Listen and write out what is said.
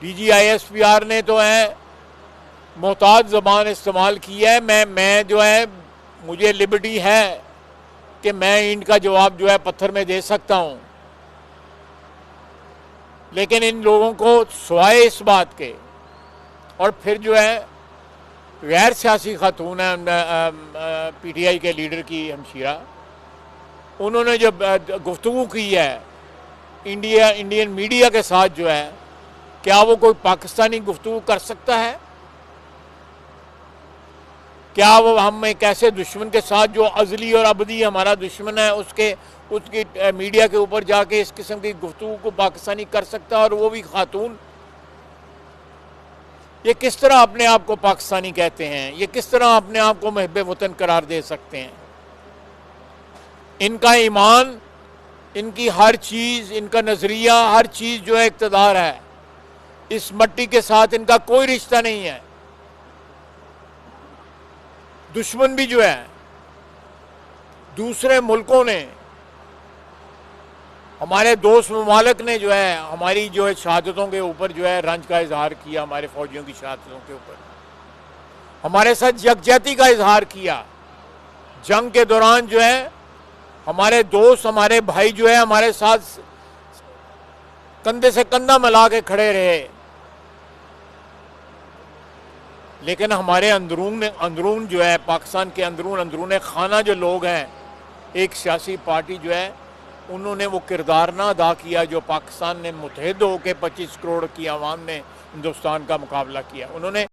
DGISPR ने तो है मोहताज ज़बान इस्तेमाल की है। मैं जो है, मुझे लिबर्टी है कि मैं इनका जवाब जो है पत्थर में दे सकता हूं, लेकिन इन लोगों को सिवाय इस बात के, और फिर जो है गैर सियासी खातून है PTI के लीडर की हमशीरा, उन्होंने जब गुफ्तगू की है इंडियन मीडिया के साथ जो है, क्या वो कोई पाकिस्तानी गुफ्तगू कर सकता है? क्या वो हम एक ऐसे दुश्मन के साथ जो अजली और अबदी हमारा दुश्मन है उसकी मीडिया के ऊपर जाके इस किस्म की गुफ्तगू को पाकिस्तानी कर सकता है, और वो भी खातून? ये किस तरह अपने आप को पाकिस्तानी कहते हैं? ये किस तरह अपने आप को महब वतन करार दे सकते हैं? इनका ईमान, इनकी हर चीज़, इनका नज़रिया, हर चीज़ जो है इक़्तिदार है। इस मट्टी के साथ इनका कोई रिश्ता नहीं है। दुश्मन भी जो है दूसरे मुल्कों ने, हमारे दोस्त ममालिक ने जो है हमारी जो है शहादतों के ऊपर जो है रंज का इजहार किया, हमारे फौजियों की शहादतों के ऊपर हमारे साथ यकजहती का इजहार किया। जंग के दौरान जो है हमारे दोस्त, हमारे भाई जो है हमारे साथ कंधे से कंधा मिला के खड़े रहे, लेकिन हमारे अंदरून जो है, पाकिस्तान के अंदरून खाना जो लोग हैं, एक सियासी पार्टी जो है, उन्होंने वो किरदार ना अदा किया जो पाकिस्तान ने मुत्तहिद होकर 25 करोड़ की आवाम ने हिंदुस्तान का मुकाबला किया। उन्होंने